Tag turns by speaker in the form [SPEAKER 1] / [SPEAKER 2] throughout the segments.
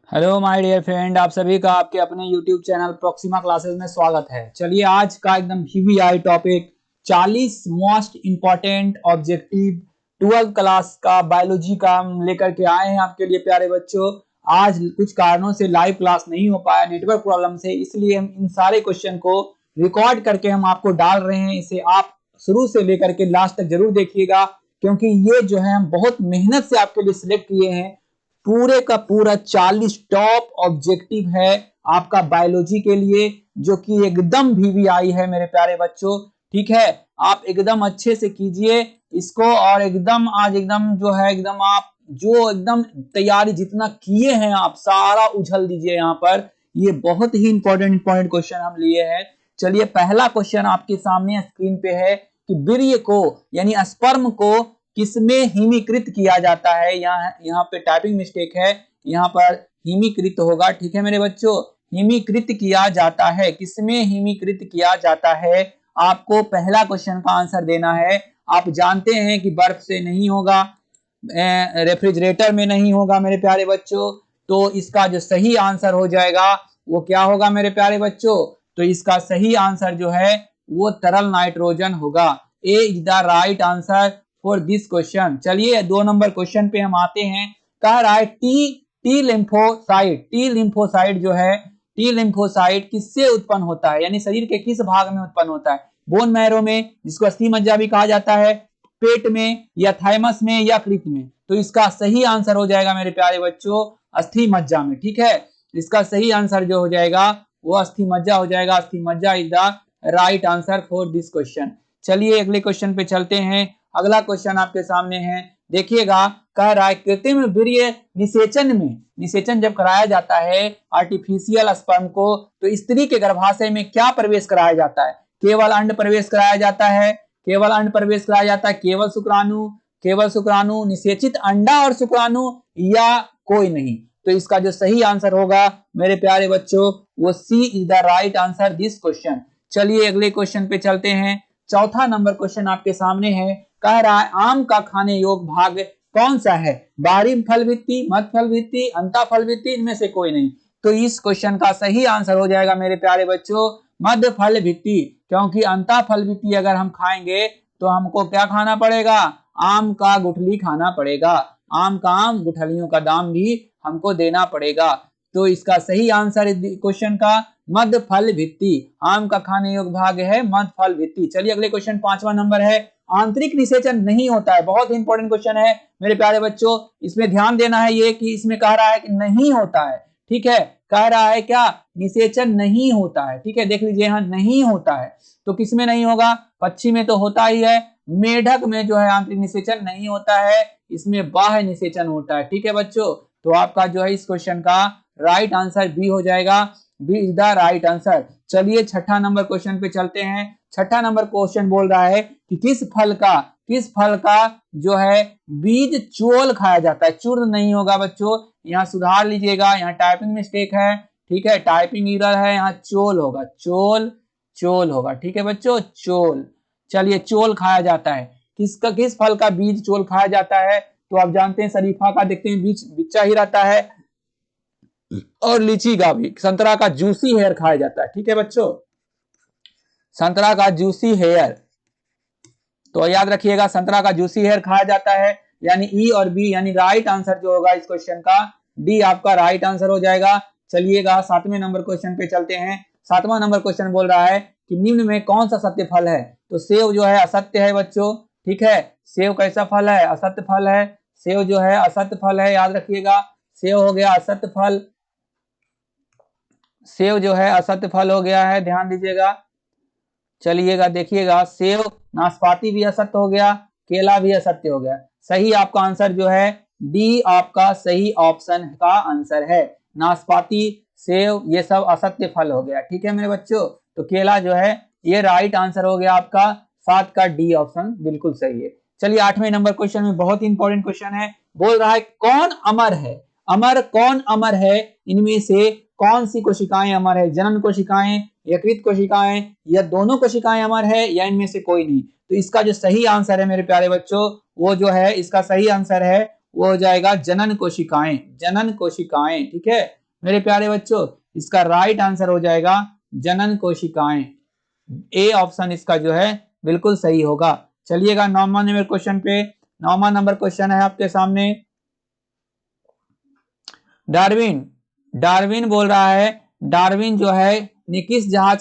[SPEAKER 1] Hello my dear friend, आप सभी का आपके अपने YouTube चैनल प्रोक्सिमा क्लासेस में स्वागत है। चलिए आज का एकदम VVI topic 40 most important objective 12th class का बायोलॉजी का हम लेकर के आए हैं आपके लिए प्यारे बच्चों। आज कुछ कारणों से लाइव क्लास नहीं हो पाया, नेटवर्क प्रॉब्लम से, इसलिए हम इन सारे क्वेश्चन को रिकॉर्ड करके हम आपको डाल रहे हैं। इसे आप शुरू से लेकर के लास्ट तक जरूर देखिएगा, क्योंकि ये जो है हम बहुत मेहनत से आपके लिए सिलेक्ट किए हैं। पूरे का पूरा 40 टॉप ऑब्जेक्टिव है आपका बायोलॉजी के लिए, जो कि एकदम वीवीआई है मेरे प्यारे बच्चों। ठीक है, आप एकदम अच्छे से कीजिए इसको, और एकदम आज एकदम जो है एकदम आप जो एकदम तैयारी जितना किए हैं आप सारा उछल दीजिए यहाँ पर। ये बहुत ही इंपॉर्टेंट क्वेश्चन हम लिए हैं। चलिए पहला क्वेश्चन आपके सामने स्क्रीन पे है कि वीर्य को यानी स्पर्म को किसमें हिमीकृत किया जाता है। यहाँ पे टाइपिंग मिस्टेक है, यहाँ पर हिमीकृत होगा। ठीक है मेरे बच्चों, हिमीकृत किया जाता है, किसमें हिमीकृत किया जाता है। आपको पहला क्वेश्चन का आंसर देना है। आप जानते हैं कि बर्फ से नहीं होगा, रेफ्रिजरेटर में नहीं होगा मेरे प्यारे बच्चों। तो इसका जो सही आंसर हो जाएगा वो क्या होगा मेरे प्यारे बच्चों। तो इसका सही आंसर जो है वो तरल नाइट्रोजन होगा। A is the right answer for this question. चलिए 2 नंबर क्वेश्चन पे हम आते हैं। कह रहा है टी लिम्फोसाइट जो है, टी लिम्फोसाइट किससे उत्पन्न होता है, यानी शरीर के किस भाग में उत्पन्न होता है। बोन मैरो में, जिसको अस्थि मज्जा भी कहा जाता है, पेट में, या थाइमस में, या कृत में। तो इसका सही आंसर हो जाएगा मेरे प्यारे बच्चों अस्थि मज्जा में। ठीक है, इसका सही आंसर जो हो जाएगा वो अस्थि मज्जा हो जाएगा। अस्थि मज्जा is the right answer for this question. चलिए अगले क्वेश्चन पे चलते हैं। अगला क्वेश्चन आपके सामने है, देखिएगा। कह रहा है कृत्रिम वीर्य निषेचन में, निषेचन जब कराया जाता है आर्टिफिशियल स्पर्म को, तो स्त्री के गर्भाशय में क्या प्रवेश कराया जाता है। केवल अंड प्रवेश कराया जाता है, केवल अंड प्रवेश कराया जाता है, केवल शुक्राणु, केवल शुक्राणु, निषेचित अंडा और शुक्राणु, या कोई नहीं। तो इसका जो सही आंसर होगा मेरे प्यारे बच्चों वो C is the right answer this question. चलिए अगले क्वेश्चन पे चलते हैं। चौथा नंबर क्वेश्चन आपके सामने है। कह रहा है आम का खाने योग्य भाग कौन सा है। बाहरी फल भित्ति, मध्य फल भित्ति, अंतः फल भित्ति, इनमें से कोई नहीं। तो इस क्वेश्चन का सही आंसर हो जाएगा मेरे प्यारे बच्चों मध्य फल भित्ति, क्योंकि अंतः फल भित्ति अगर हम खाएंगे तो हमको क्या खाना पड़ेगा, आम का गुठली खाना पड़ेगा। आम का आम, गुठलियों का दाम भी हमको देना पड़ेगा। तो इसका सही आंसर क्वेश्चन का मध्य फल भित्ति, आम का खाने योग्य भाग है मध्य फल भित्ति। चलिए अगले क्वेश्चन 5वां नंबर है। आंतरिक निषेचन नहीं होता है, बहुत इंपॉर्टेंट क्वेश्चन है मेरे प्यारे बच्चों। इसमें ध्यान देना है ये कि इसमें कह रहा है कि नहीं होता है। ठीक है, कह रहा है क्या, निषेचन नहीं होता है। ठीक है, देख लीजिए यहाँ नहीं होता है। तो किसमें नहीं होगा, पक्षी में तो होता ही है, मेढक में जो है आंतरिक निषेचन नहीं होता है, इसमें बाह्य निषेचन होता है। ठीक है बच्चों, तो आपका जो है इस क्वेश्चन का राइट आंसर बी हो जाएगा। B is the right answer. चलिए छठा नंबर क्वेश्चन पे चलते हैं। छठा नंबर क्वेश्चन बोल रहा है कि किस फल का जो है बीज चोल खाया जाता है। चूर्ण नहीं होगा बच्चों, यहाँ सुधार लीजिएगा, यहाँ टाइपिंग मिस्टेक है। ठीक है, टाइपिंग एरर है, यहाँ चोल होगा, चोल होगा। ठीक है बच्चों, चोल। चलिए चोल खाया जाता है, किस फल का बीज चोल खाया जाता है। तो आप जानते हैं शरीफा का, देखते हैं बीज बिच्चा ही रहता है, और लीची का भी, संतरा का जूसी हेयर खाया जाता है। ठीक है बच्चों, संतरा का जूसी हेयर, तो याद रखिएगा संतरा का जूसी हेयर खाया जाता है। यानी ई और बी, यानी राइट आंसर जो होगा इस क्वेश्चन का डी आपका राइट आंसर हो जाएगा। चलिएगा 7वें नंबर क्वेश्चन पे चलते हैं। 7वां नंबर क्वेश्चन बोल रहा है कि निम्न में कौन सा सत्य फल है। तो सेव जो है असत्य है बच्चों। ठीक है, सेव कैसा फल है, असत्य फल है। सेव जो है असत्य फल है, याद रखिएगा, सेव हो गया असत्य फल, सेव जो है असत्य फल हो गया है, ध्यान दीजिएगा। चलिएगा देखिएगा, सेव, नाशपाती भी असत्य हो गया, केला भी असत्य हो गया। सही आपका आंसर जो है डी आपका सही ऑप्शन का आंसर है। नाशपाती, सेव, ये सब असत्य फल हो गया। ठीक है मेरे बच्चों, तो केला जो है ये राइट आंसर हो गया आपका 7 का डी ऑप्शन बिल्कुल सही है। चलिए 8वें नंबर क्वेश्चन में बहुत इंपॉर्टेंट क्वेश्चन है। बोल रहा है कौन अमर है, कौन अमर है, इनमें से कौन सी कोशिकाएं अमर है। जनन कोशिकाएं, यकृत कोशिकाएं, या दोनों कोशिकाएं अमर है, या इनमें से कोई नहीं। तो इसका जो सही आंसर है मेरे प्यारे बच्चों वो जो है, इसका सही आंसर है वो हो जाएगा जनन कोशिकाएं, जनन कोशिकाएं। ठीक है मेरे प्यारे बच्चों, इसका राइट आंसर हो जाएगा जनन कोशिकाएं। ए ऑप्शन इसका जो है बिल्कुल सही होगा। चलिएगा 9वां नंबर क्वेश्चन पे। 9वां नंबर क्वेश्चन है आपके सामने। डार्विन, डार्विन बोल रहा है, डार्विन जो है ने किस जहाज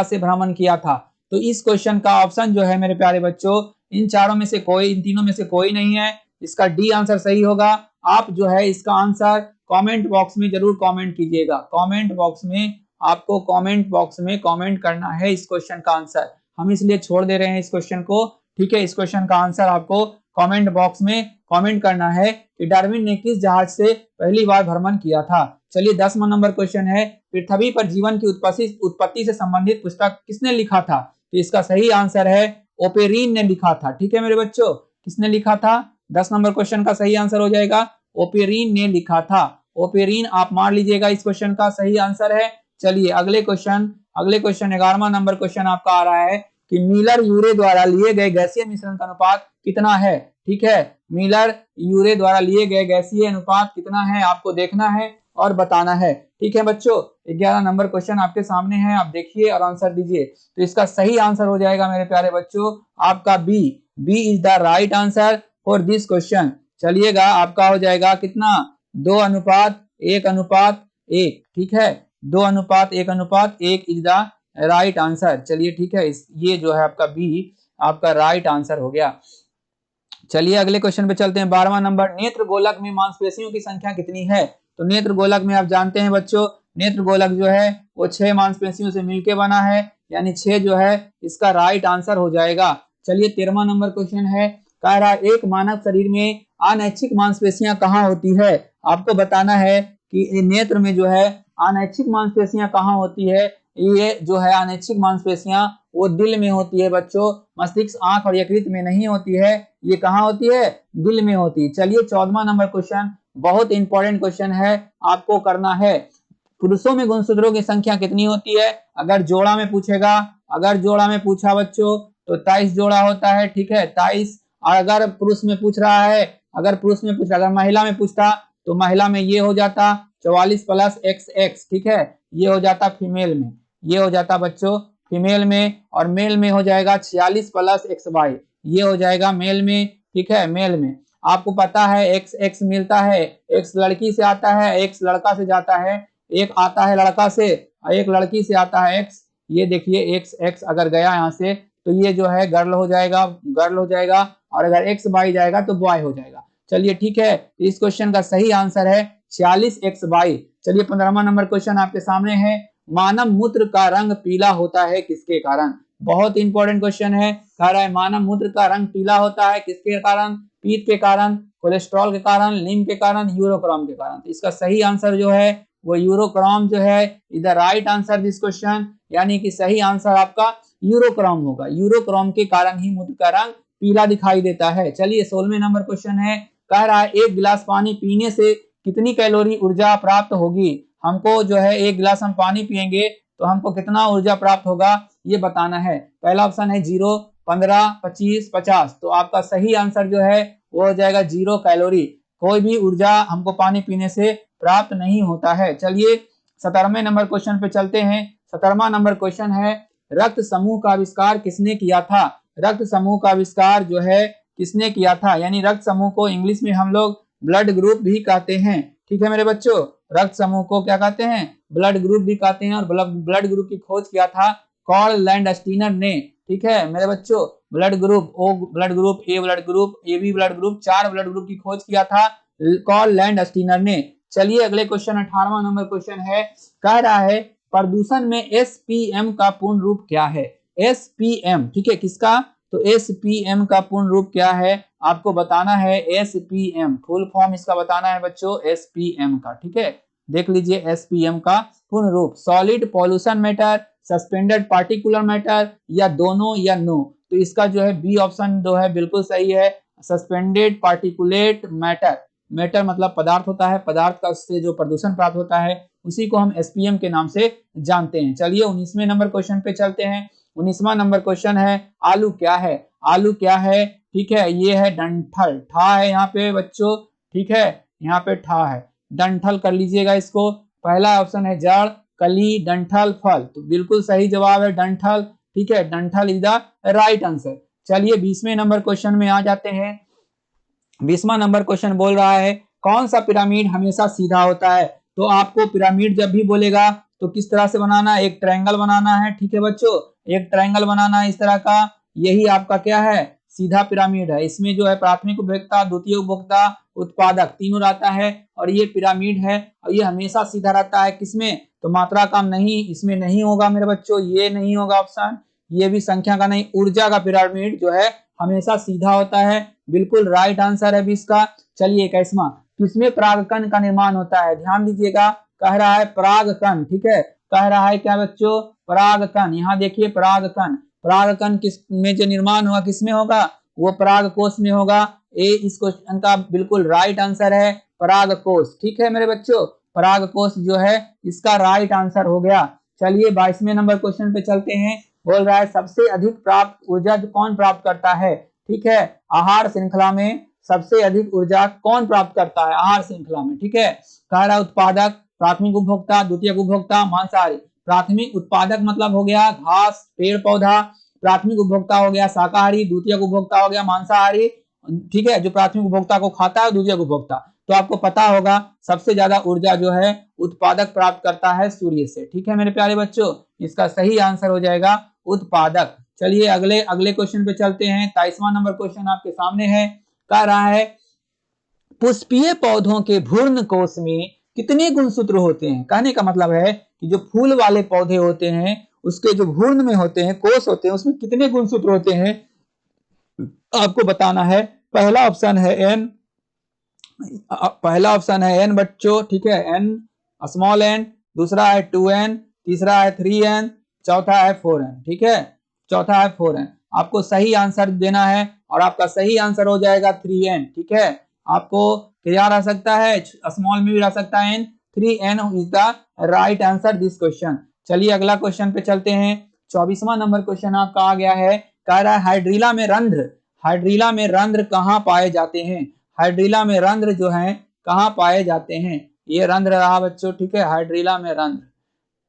[SPEAKER 1] से भ्रमण किया था? तो इस क्वेश्चन का ऑप्शन जो है मेरे प्यारे बच्चों, इन तीनों में से कोई नहीं है। इसका डी आंसर सही होगा। आप जो है इसका आंसर कमेंट बॉक्स में जरूर कमेंट कीजिएगा। कमेंट बॉक्स में आपको कमेंट करना है इस क्वेश्चन का आंसर। हम इसलिए छोड़ दे रहे हैं इस क्वेश्चन को। ठीक है, इस क्वेश्चन का आंसर आपको कमेंट बॉक्स में कमेंट करना है कि डार्विन ने किस जहाज से पहली बार भ्रमण किया था। चलिए 10वां नंबर क्वेश्चन है, पृथ्वी पर जीवन की उत्पत्ति से संबंधित पुस्तक किसने लिखा था? तो इसका सही आंसर है ओपेरिन ने लिखा था। ठीक है मेरे बच्चों, किसने लिखा था? 10 नंबर क्वेश्चन का सही आंसर हो जाएगा ओपेरिन ने लिखा था। ओपेरिन आप मार लीजिएगा, इस क्वेश्चन का सही आंसर है। चलिए अगले क्वेश्चन 11वां नंबर क्वेश्चन आपका आ रहा है कि मिलर यूरे द्वारा लिए गए गैसीय मिश्रण का अनुपात कितना है? ठीक है, मिलर यूरे द्वारा लिए गए गैसीय अनुपात कितना है आपको देखना है और बताना है। ठीक है बच्चों, 11 नंबर क्वेश्चन आपके सामने है, आप देखिए और आंसर दीजिए। तो इसका सही आंसर हो जाएगा मेरे प्यारे बच्चों आपका B. B is the right answer for this question. चलिएगा आपका हो जाएगा कितना? 2:1:1। ठीक है, 2:1:1 इज द राइट आंसर। चलिए ठीक है, ये जो है आपका बी आपका राइट आंसर हो गया। चलिए अगले क्वेश्चन पे चलते हैं। 12वां नंबर, नेत्र गोलक में मांसपेशियों की संख्या कितनी है? तो नेत्र गोलक में आप जानते हैं बच्चों, नेत्र गोलक जो है वो 6 मांसपेशियों से मिलकर बना है, यानी 6 जो है इसका राइट आंसर हो जाएगा। चलिए 13वां नंबर क्वेश्चन है, कह रहा है एक मानव शरीर में अनैच्छिक मांसपेशियां कहाँ होती है? आपको बताना है कि नेत्र में जो है अनैच्छिक मांसपेशियां कहाँ होती है। ये जो है अनैच्छिक मांसपेशियां वो दिल में होती है बच्चों, मस्तिष्क, आंख और यकृत में नहीं होती है। ये कहाँ होती है? दिल में होती है। चलिए 14वां नंबर क्वेश्चन बहुत इंपॉर्टेंट क्वेश्चन है, आपको करना है। पुरुषों में गुणसूत्रों की संख्या कितनी होती है? अगर जोड़ा में पूछेगा, अगर जोड़ा में पूछा बच्चों तो 23 जोड़ा होता है। ठीक है 23। और अगर पुरुष में पूछ रहा है, अगर महिला में पूछता तो महिला में ये हो जाता 44 + XX। ठीक है, ये हो जाता फीमेल में, ये हो जाता बच्चों फीमेल में, और मेल में हो जाएगा 46 + XY, ये हो जाएगा मेल में। ठीक है, मेल में आपको पता है XX मिलता है, X लड़की से आता है, X लड़का से जाता है, एक आता है लड़का से और एक लड़की से आता है X। ये देखिए XX अगर गया यहाँ से तो ये जो है गर्ल हो जाएगा, और अगर XY जाएगा तो बॉय हो जाएगा। चलिए ठीक है, इस क्वेश्चन का सही आंसर है 46XY। चलिए 15वां नंबर क्वेश्चन आपके सामने है, मानव मूत्र का रंग पीला होता है किसके कारण? बहुत इंपॉर्टेंट क्वेश्चन है। कह रहा है मानव मूत्र का रंग पीला होता है किसके कारण? पीत के कारण, कोलेस्ट्रॉल के कारण, नीम के कारण, यूरोक्रॉम के कारण। तो इसका सही आंसर जो है वो यूरोक्रॉम जो है is the right answer this question, यानी कि सही आंसर आपका यूरोक्रॉम होगा। यूरोक्रॉम के कारण ही मूत्र का रंग पीला दिखाई देता है। चलिए 16वें नंबर क्वेश्चन है, कह रहा है 1 गिलास पानी पीने से कितनी कैलोरी ऊर्जा प्राप्त होगी? हमको जो है 1 गिलास हम पानी पिएंगे तो हमको कितना ऊर्जा प्राप्त होगा ये बताना है। पहला ऑप्शन है 0, 15, 25, 50। तो आपका सही आंसर जो है वो हो जाएगा 0 कैलोरी। कोई भी ऊर्जा हमको पानी पीने से प्राप्त नहीं होता है। चलिए 17वें नंबर क्वेश्चन पे चलते हैं। 17वां नंबर क्वेश्चन है, रक्त समूह का आविष्कार किसने किया था? रक्त समूह का आविष्कार जो है किसने किया था? यानी रक्त समूह को इंग्लिश में हम लोग ब्लड ग्रुप भी कहते हैं। ठीक है मेरे बच्चों, रक्त समूह को क्या कहते हैं? ब्लड ग्रुप भी कहते हैं। और ब्लड ग्रुप की खोज किया था कार्ल लैंडस्टीनर ने। ठीक है मेरे बच्चों, blood group, O blood group, A blood group, A B blood group, 4 blood group की खोज किया था कार्ल लैंडस्टीनर ने। चलिए अगले क्वेश्चन 18वां नंबर क्वेश्चन है, कह रहा है प्रदूषण में SPM का पूर्ण रूप क्या है? SPM, ठीक है, किसका? तो SPM का पूर्ण रूप क्या है आपको बताना है। SPM फुल फॉर्म इसका बताना है बच्चों, SPM का। ठीक है, देख लीजिए SPM का पूर्ण रूप, solid pollution matter, suspended particular matter, या दोनों या नो। तो इसका जो है बी ऑप्शन जो है बिल्कुल सही है, सस्पेंडेड पार्टिकुलेट मैटर। मैटर मतलब पदार्थ होता है, पदार्थ का से जो प्रदूषण प्राप्त होता है उसी को हम SPM के नाम से जानते हैं। चलिए 19वें नंबर क्वेश्चन पे चलते हैं। 19वां नंबर क्वेश्चन है, आलू क्या है? आलू क्या है, ठीक है, ये है डंठल, ठा है यहाँ पे बच्चों, ठीक है, यहाँ पे ठा है, डंठल कर लीजिएगा इसको। पहला ऑप्शन है जड़, कली, डंठल, फल, तो बिल्कुल सही जवाब है डंठल, ठीक है, डंठल इज द राइट आंसर। चलिए 20वें नंबर क्वेश्चन में आ जाते हैं। 20वां नंबर क्वेश्चन बोल रहा है कौन सा पिरामिड हमेशा सीधा होता है। तो आपको पिरामिड जब भी बोलेगा तो किस तरह से बनाना है, एक ट्रायंगल बनाना है, ठीक है बच्चों, एक ट्रायंगल बनाना है इस तरह का, यही आपका क्या है, सीधा पिरामिड है। इसमें जो है प्राथमिक उपभोक्ता, द्वितीय उपभोक्ता, उत्पादक तीनों रहता है, और ये पिरामिड है और ये हमेशा सीधा रहता है। किसमें, तो मात्रा का नहीं, इसमें नहीं होगा मेरे बच्चों, ये नहीं होगा ऑप्शन, ये भी संख्या का नहीं, ऊर्जा का पिरामिड जो है हमेशा सीधा होता है, बिल्कुल राइट आंसर है 20 का। चलिए 21वां, किसमें परागकण का निर्माण होता है, ध्यान दीजिएगा, कह रहा है परागकण, ठीक है, कह रहा है क्या बच्चों, परागकण, यहाँ देखिए परागकण, परागकण किस में जो निर्माण होगा किसमें होगा, वो परागकोश में होगा। ए इस क्वेश्चन का बिल्कुल राइट आंसर है परागकोश, ठीक है मेरे बच्चों, परागकोश जो है इसका राइट आंसर हो गया। चलिए 22वें नंबर क्वेश्चन पे चलते हैं। बोल रहा है सबसे अधिक प्राप्त ऊर्जा कौन प्राप्त करता है, ठीक है, आहार श्रृंखला में सबसे अधिक ऊर्जा कौन प्राप्त करता है आहार श्रृंखला में, ठीक है, कह रहा उत्पादक, प्राथमिक उपभोक्ता, द्वितीय उपभोक्ता, मांसाहारी। प्राथमिक उत्पादक मतलब हो गया घास, पेड़ पौधा, प्राथमिक उपभोक्ता हो गया शाकाहारी, द्वितीय उपभोक्ता हो गया मांसाहारी, ठीक है, जो प्राथमिक उपभोक्ता को खाता है द्वितीय उपभोक्ता। तो आपको पता होगा सबसे ज्यादा ऊर्जा जो है उत्पादक प्राप्त करता है सूर्य से, ठीक है मेरे प्यारे बच्चों, इसका सही आंसर हो जाएगा उत्पादक। चलिए अगले क्वेश्चन पे चलते हैं। 23वां नंबर क्वेश्चन आपके सामने है, कह रहा है पुष्पीय पौधों के भ्रूण कोश में कितने गुणसूत्र होते हैं। कहने का मतलब है कि जो फूल वाले पौधे होते हैं उसके जो भ्रूण में होते हैं, कोश होते हैं, उसमें कितने गुणसूत्र होते हैं आपको बताना है। पहला ऑप्शन है एन, पहला ऑप्शन है एन बच्चों, ठीक है, एन स्मॉल एन, दूसरा है 2n, तीसरा है 3n, चौथा है 4n, ठीक है, चौथा है 4n। आपको सही आंसर देना है और आपका सही आंसर हो जाएगा 3n, ठीक है, आपको क्या रह सकता है, स्मॉल में भी रह सकता है n, 3n is the right answer this question. चलिए अगला क्वेश्चन पे चलते हैं। 24वां नंबर क्वेश्चन आपका आ गया है, कह रहा है हाइड्रीला में रंध्र, हाइड्रीला में रंध्र कहाँ पाए जाते हैं, हाइड्रीला में रंध्र जो है कहाँ पाए जाते हैं। ये रंध्र रहा बच्चों, ठीक है, हाइड्रीला में रंध्र,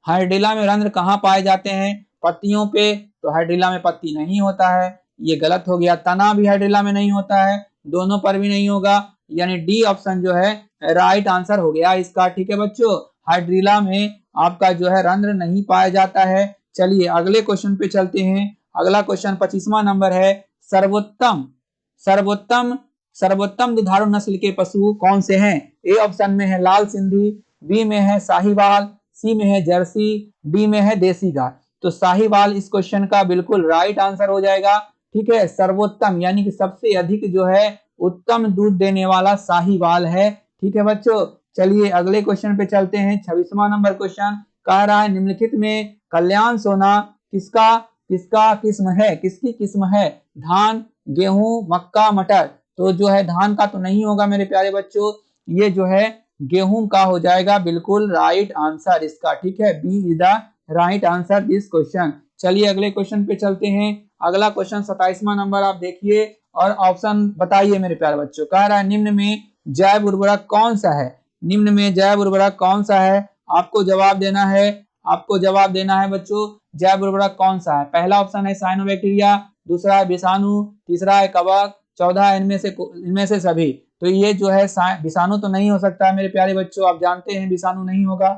[SPEAKER 1] हाइड्रीला में रंध्र कहाँ पाए जाते हैं, पत्तियों पे, तो हाइड्रीला में पत्ती नहीं होता है, ये गलत हो गया। तना भी हाइड्रीला में नहीं होता है, दोनों पर भी नहीं होगा, यानी डी ऑप्शन जो है राइट आंसर हो गया इसका, ठीक है बच्चों, हाइड्रीला में आपका जो है रंध्र नहीं पाया जाता है। चलिए अगले क्वेश्चन पे चलते हैं। अगला क्वेश्चन 25वां नंबर है, सर्वोत्तम सर्वोत्तम सर्वोत्तम दुधारू नस्ल के पशु कौन से हैं। ए ऑप्शन में है लाल सिंधी, बी में है साहिवाल, सी में है जर्सी, डी में है देसी गाय। तो साहिवाल इस क्वेश्चन का बिल्कुल राइट आंसर हो जाएगा, ठीक है, सर्वोत्तम यानी कि सबसे अधिक जो है उत्तम दूध देने वाला साहिवाल है, ठीक है बच्चों। चलिए अगले क्वेश्चन पे चलते हैं। 26वां नंबर क्वेश्चन कह रहा है निम्नलिखित में कल्याण सोना किसका किसका किस्म है, किसकी किस्म है, धान, गेहूं, मक्का, मटर। तो जो है धान का तो नहीं होगा मेरे प्यारे बच्चों, ये जो है गेहूं का हो जाएगा, बिल्कुल राइट आंसर इसका, ठीक है, B is the right answer this question. चलिए अगले क्वेश्चन पे चलते हैं। अगला क्वेश्चन 27वां नंबर आप देखिए और ऑप्शन बताइए मेरे प्यारे बच्चों। कह रहा है निम्न में जैव उर्वरक कौन सा है, निम्न में जैव उर्वरक कौन सा है, आपको जवाब देना है, आपको जवाब देना है बच्चों, जैव उर्वरक कौन सा है। पहला ऑप्शन है साइनोबैक्टीरिया, दूसरा है विषाणु, तीसरा है कवक, चौथा है इनमें से सभी। तो ये जो है विषाणु तो नहीं हो सकता है मेरे प्यारे बच्चों, आप जानते हैं विषाणु नहीं होगा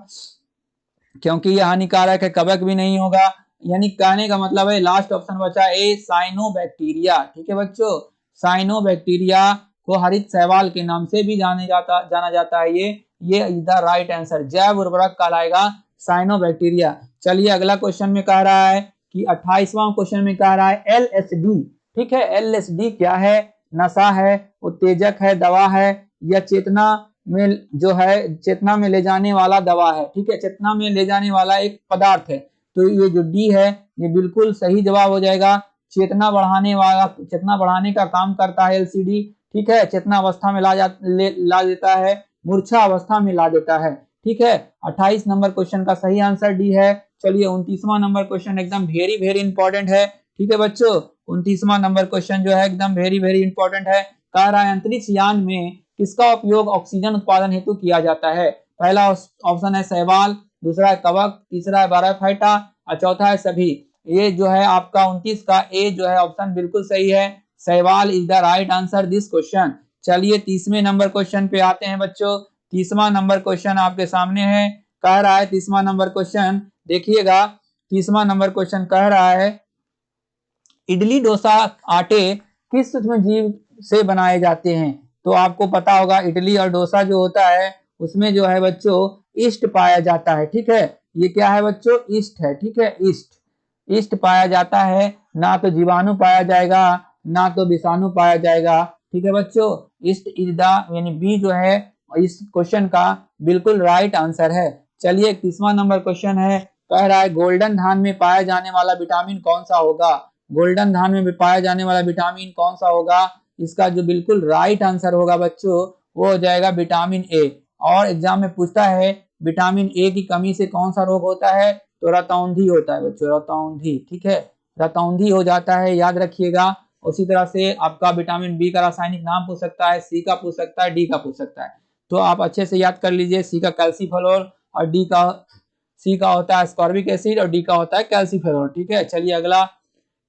[SPEAKER 1] क्योंकि ये हानिकारक है, कवक भी नहीं होगा, यानी कहने का मतलब है लास्ट ऑप्शन बचा ए साइनोबैक्टीरिया, ठीक है बच्चों, साइनोबैक्टीरिया को हरित शैवाल के नाम से भी जाना जाता है, ये इज द राइट आंसर, जैव उर्वरक कहलाएगा साइनोबैक्टीरिया। चलिए अगला क्वेश्चन में कह रहा है कि 28वां क्वेश्चन में कह रहा है एलएसडी, ठीक है, एलएसडी क्या है, नशा है, उत्तेजक है, दवा है, या चेतना में जो है चेतना में ले जाने वाला दवा है, ठीक है, चेतना में ले जाने वाला एक पदार्थ है। तो ये जो डी है ये बिल्कुल सही जवाब हो जाएगा, चेतना बढ़ाने का काम करता है एलसीडी, ठीक है, चेतना अवस्था में ला देता है, मूर्छा अवस्था में ला देता है, ठीक है। 28 नंबर क्वेश्चन का सही आंसर डी है। चलिए 29वां नंबर क्वेश्चन एकदम वेरी इंपॉर्टेंट है, ठीक है बच्चों, 29वां नंबर क्वेश्चन जो है एकदम वेरी वेरी इंपॉर्टेंट है। कह रहा है अंतरिक्ष यान में किसका उपयोग ऑक्सीजन उत्पादन हेतु किया जाता है? पहला ऑप्शन है शैवाल, दूसरा है कवक, तीसरा है बैराफाइटा और चौथा है सभी। ये जो है आपका 29 का ए जो है ऑप्शन बिल्कुल सही है। शैवाल is the right answer this question. चलिए 30वें नंबर क्वेश्चन पे आते हैं बच्चों। 30वां नंबर क्वेश्चन आपके सामने है। कह रहा है 30वां नंबर क्वेश्चन देखिएगा। 30वां नंबर क्वेश्चन कह रहा है इडली डोसा आटे किस सूक्ष्म जीव से बनाए जाते हैं? तो आपको पता होगा इडली और डोसा जो होता है उसमें जो है बच्चों ईस्ट पाया जाता है। ठीक है, ये क्या है बच्चों? ईस्ट है। ठीक है, ईस्ट ईस्ट पाया जाता है। ना तो जीवाणु पाया जाएगा ना तो विषाणु पाया जाएगा। ठीक है बच्चों, ईस्ट इज द यानी बी जो है इस क्वेश्चन का बिल्कुल राइट आंसर है। चलिए 30वां नंबर क्वेश्चन है। कह रहा है गोल्डन धान में पाया जाने वाला विटामिन कौन सा होगा? गोल्डन धान में पाया जाने वाला विटामिन कौन सा होगा? इसका जो बिल्कुल राइट आंसर होगा बच्चों वो हो जाएगा विटामिन ए। और एग्जाम में पूछता है विटामिन ए की कमी से कौन सा रोग होता है? तो रतौंधी होता है बच्चों, रतौंधी। ठीक है, रतौंधी हो जाता है, याद रखिएगा। उसी तरह से आपका विटामिन बी का रासायनिक नाम पूछ सकता है, सी का पूछ सकता है, डी का पूछ सकता है। तो आप अच्छे से याद कर लीजिए। सी का कैल्सीफेरोल और सी का होता है स्कॉर्बिक एसिड और डी का होता है कैल्सीफेरोल। ठीक है, चलिए अगला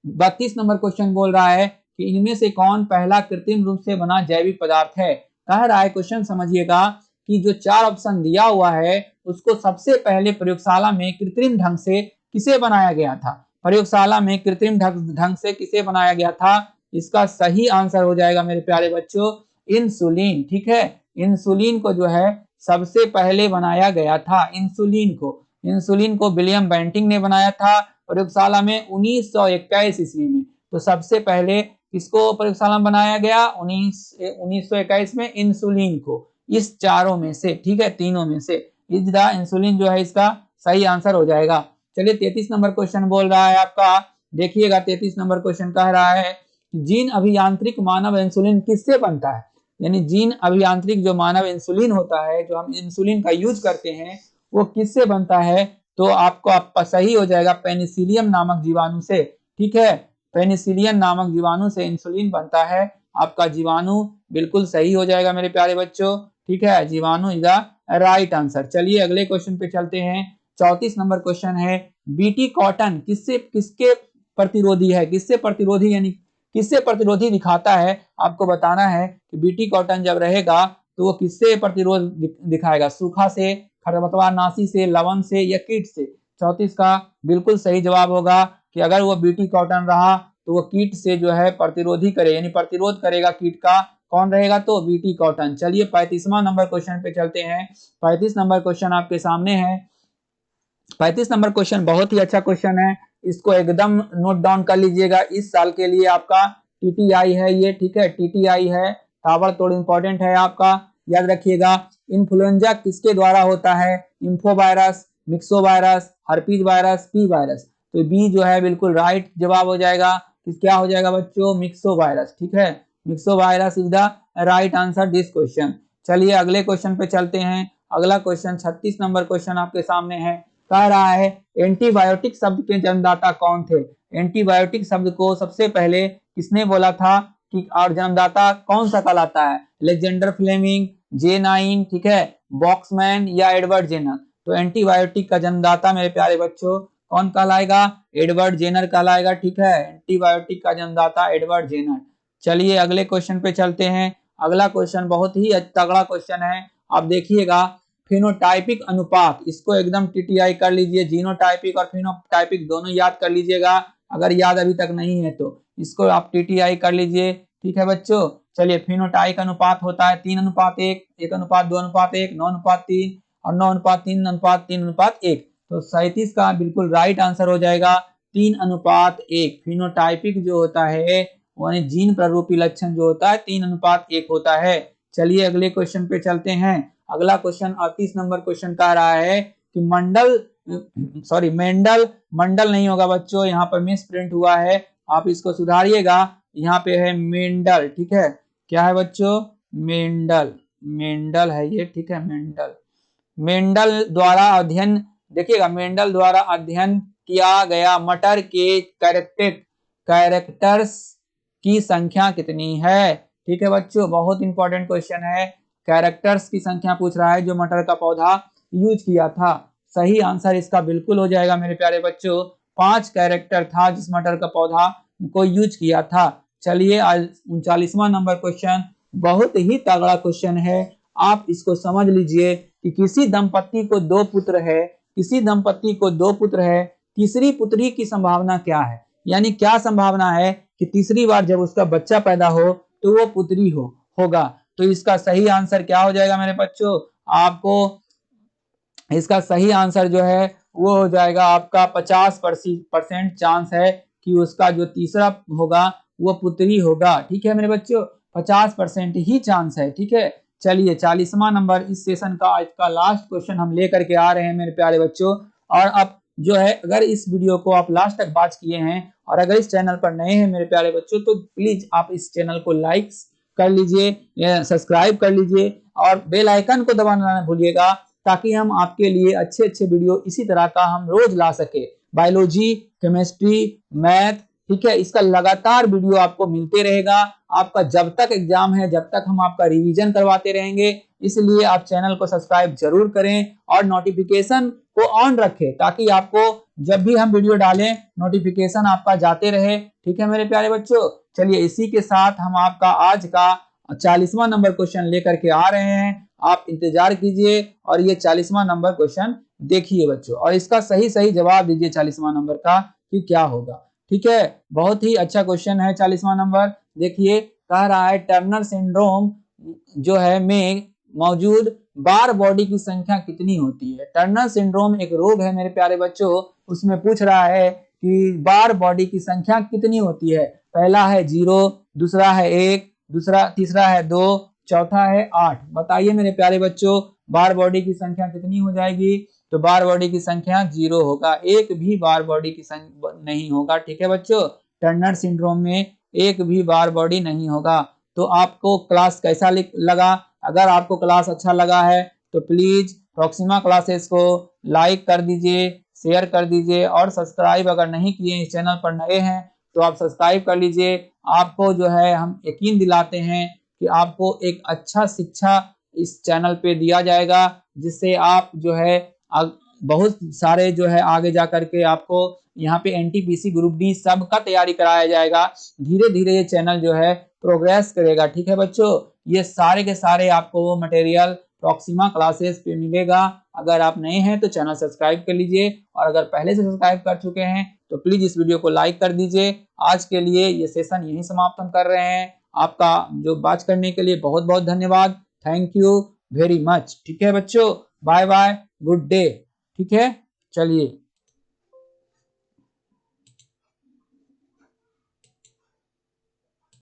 [SPEAKER 1] 32 नंबर क्वेश्चन बोल रहा है कि इनमें से कौन पहला कृत्रिम रूप से बना जैविक पदार्थ है? कह रहा है क्वेश्चन समझिएगा कि जो 4 ऑप्शन दिया हुआ है उसको सबसे पहले प्रयोगशाला में कृत्रिम ढंग से किसे बनाया गया था? प्रयोगशाला में कृत्रिम ढंग से किसे बनाया गया था? इसका सही आंसर हो जाएगा मेरे प्यारे बच्चों इंसुलिन। ठीक है, इंसुलिन को जो है सबसे पहले बनाया गया था। इंसुलिन को विलियम बेंटिंग ने बनाया था प्रयोगशाला में 1921 ईस्वी में। तो सबसे पहले किसको प्रयोगशाला में बनाया गया? 1921 में इंसुलिन को। इस चारों में से, ठीक है, तीनों में से इज द इंसुलिन जो है इसका सही आंसर हो जाएगा। चलिए 33 नंबर क्वेश्चन बोल रहा है आपका। देखिएगा 33 नंबर क्वेश्चन कह रहा है जीन अभियांत्रिक मानव इंसुलिन किससे बनता है? यानी जीन अभियांत्रिक जो मानव इंसुलिन होता है, जो हम इंसुलिन का यूज करते हैं, वो किससे बनता है? तो आपको सही हो जाएगा पेनिसिलियम नामक जीवाणु से। ठीक है, पेनिसिलियम नामक जीवाणु से इंसुलिन बनता है। आपका जीवाणु बिल्कुल सही हो जाएगा मेरे प्यारे बच्चों। ठीक है, जीवाणु इज द राइट आंसर। चलिए अगले क्वेश्चन पे चलते हैं। 34 नंबर क्वेश्चन है बीटी कॉटन किसके प्रतिरोधी है? किससे प्रतिरोधी यानी किससे प्रतिरोधी दिखाता है? आपको बताना है कि बीटी कॉटन जब रहेगा तो वो किससे प्रतिरोध दिखाएगा? सूखा से, खरपतवार नाशी से, लवण से या कीट से? 34 का बिल्कुल सही जवाब होगा कि अगर वो बीटी कॉटन रहा तो वो कीट से जो है प्रतिरोधी करे यानी प्रतिरोध करेगा कीट का। कौन रहेगा? तो बीटी कॉटन। चलिए 35वां नंबर क्वेश्चन पे चलते हैं। 35 नंबर क्वेश्चन आपके सामने है। 35 नंबर क्वेश्चन बहुत ही अच्छा क्वेश्चन है, इसको एकदम नोट डाउन कर लीजिएगा। इस साल के लिए आपका टीटीआई है ये। ठीक है, टीटीआई है, ताबड़तोड़ इंपॉर्टेंट है आपका, याद रखिएगा। इन्फ्लुएंजा किसके द्वारा होता है? Info virus, myxo virus, herpes virus, P virus. तो बी जो है बिल्कुल राइट जवाब हो जाएगा। क्या हो जाएगा बच्चों? Myxo virus. ठीक है, myxo virus is the right answer this question. चलिए अगले क्वेश्चन पे चलते हैं। अगला क्वेश्चन 36 नंबर क्वेश्चन आपके सामने है। कह रहा है एंटीबायोटिक शब्द के जन्मदाता कौन थे? एंटीबायोटिक शब्द को सबसे पहले किसने बोला था कि और जन्मदाता कौन सा कहलाता है? अलेक्जेंडर फ्लेमिंग, जे9, ठीक है, बॉक्समैन या एडवर्ड जेनर? तो एंटीबायोटिक का जन्मदाता मेरे प्यारे बच्चों कौन कहलाएगा? एडवर्ड जेनर कहलाएगा। ठीक है, एंटीबायोटिक का जन्मदाता एडवर्ड जेनर। चलिए अगले क्वेश्चन पे चलते हैं। अगला क्वेश्चन बहुत ही तगड़ा क्वेश्चन है, आप देखिएगा। फिनोटाइपिक अनुपात, इसको एकदम टीटीआई कर लीजिए। जीनोटाइपिक और फिनोटाइपिक दोनों याद कर लीजिएगा, अगर याद अभी तक नहीं है तो इसको आप टीटीआई कर लीजिए। ठीक है बच्चों, चलिए फिनोटाइपिक अनुपात होता है 3:1, 1:2:1, 9:3 और 9:3, 3:1। तो 37 का बिल्कुल राइट आंसर हो जाएगा 3:1। फिनोटाइपिक जो होता है यानी जीन प्ररूपी लक्षण जो होता है 3:1 होता है। चलिए अगले क्वेश्चन पे चलते हैं। अगला क्वेश्चन 38 नंबर क्वेश्चन कह रहा है कि मंडल नहीं होगा बच्चों, यहाँ पर मिस प्रिंट हुआ है, आप इसको सुधारिएगा। यहाँ पे है मेंडल। ठीक है, क्या है बच्चों? मेंडल है ये। ठीक है, मेंडल द्वारा अध्ययन, देखिएगा, मेंडल द्वारा अध्ययन किया गया मटर के कैरेक्टर्स की संख्या कितनी है। ठीक है बच्चों, बहुत इंपॉर्टेंट क्वेश्चन है। कैरेक्टर्स की संख्या पूछ रहा है जो मटर का पौधा यूज किया था। सही आंसर इसका बिल्कुल हो जाएगा मेरे प्यारे बच्चों, 5 कैरेक्टर था जिस मटर का पौधा को यूज किया था। चलिए आज 39वां नंबर क्वेश्चन बहुत ही तगड़ा क्वेश्चन है, आप इसको समझ लीजिए कि किसी दंपत्ति को 2 पुत्र है, किसी दंपत्ति को 2 पुत्र है, तीसरी पुत्री की संभावना क्या है। यानी क्या संभावना है कि तीसरी बार जब उसका बच्चा पैदा हो तो वो पुत्री होगा। तो इसका सही आंसर क्या हो जाएगा मेरे बच्चों, आपको इसका सही आंसर जो है वो हो जाएगा आपका 50% चांस है कि उसका जो तीसरा होगा वो पुत्री होगा। ठीक है मेरे बच्चों, 50% ही चांस है। ठीक है, चलिए 40वां नंबर इस सेशन का आज का लास्ट क्वेश्चन हम लेकर के आ रहे हैं मेरे प्यारे बच्चों। और अब जो है अगर इस वीडियो को आप लास्ट तक वॉच किए हैं और अगर इस चैनल पर नए हैं मेरे प्यारे बच्चों तो प्लीज आप इस चैनल को लाइक कर लीजिए, सब्सक्राइब कर लीजिए और बेल आइकन को दबाना ना भूलिएगा ताकि हम आपके लिए अच्छे अच्छे वीडियो इसी तरह का हम रोज ला सके। बायोलॉजी, केमिस्ट्री, मैथ, ठीक है, इसका लगातार वीडियो आपको मिलते रहेगा। आपका जब तक एग्जाम है जब तक हम आपका रिवीजन करवाते रहेंगे, इसलिए आप चैनल को सब्सक्राइब जरूर करें और नोटिफिकेशन को ऑन रखें ताकि आपको जब भी हम वीडियो डालें नोटिफिकेशन आपका जाते रहे। ठीक है मेरे प्यारे बच्चों, चलिए इसी के साथ हम आपका आज का 40वां नंबर क्वेश्चन लेकर के आ रहे हैं। आप इंतजार कीजिए और ये 40वां नंबर क्वेश्चन देखिए बच्चों और इसका सही सही जवाब दीजिए 40वां नंबर का कि क्या होगा। ठीक है, बहुत ही अच्छा क्वेश्चन है 40वां नंबर। देखिए कह रहा है टर्नर सिंड्रोम जो है में मौजूद बार बॉडी की संख्या कितनी होती है। टर्नर सिंड्रोम एक रोग है मेरे प्यारे बच्चों, उसमें पूछ रहा है कि बार बॉडी की संख्या कितनी होती है। पहला है 0, दूसरा है 1, तीसरा है 2, चौथा है 8। बताइए मेरे प्यारे बच्चों बार बॉडी की संख्या कितनी हो जाएगी। तो बार बॉडी की संख्या 0 होगा, एक भी बार बॉडी की संख्या नहीं होगा। ठीक है बच्चों, टर्नर सिंड्रोम में एक भी बार बॉडी नहीं होगा। तो आपको क्लास कैसा लगा, अगर आपको क्लास अच्छा लगा है तो प्लीज प्रॉक्सिमा क्लासेस को लाइक कर दीजिए, शेयर कर दीजिए और सब्सक्राइब अगर नहीं किए इस चैनल पर नए हैं तो आप सब्सक्राइब कर लीजिए। आपको जो है हम यकीन दिलाते हैं कि आपको एक अच्छा शिक्षा इस चैनल पे दिया जाएगा जिससे आप जो है बहुत सारे जो है आगे जा करके आपको यहाँ पे एनटीपीसी ग्रुप डी सब का तैयारी कराया जाएगा। धीरे धीरे ये चैनल जो है प्रोग्रेस करेगा। ठीक है बच्चों, ये सारे के सारे आपको वो मटेरियल प्रॉक्सिमा क्लासेस पे मिलेगा। अगर आप नए हैं तो चैनल सब्सक्राइब कर लीजिए और अगर पहले से सब्सक्राइब कर चुके हैं तो प्लीज इस वीडियो को लाइक कर दीजिए। आज के लिए ये सेशन यहीं समाप्त हम कर रहे हैं। आपका जो बात करने के लिए बहुत बहुत धन्यवाद। Thank you very much. ठीक है बच्चों, बाय बाय, गुड डे। ठीक है, चलिए।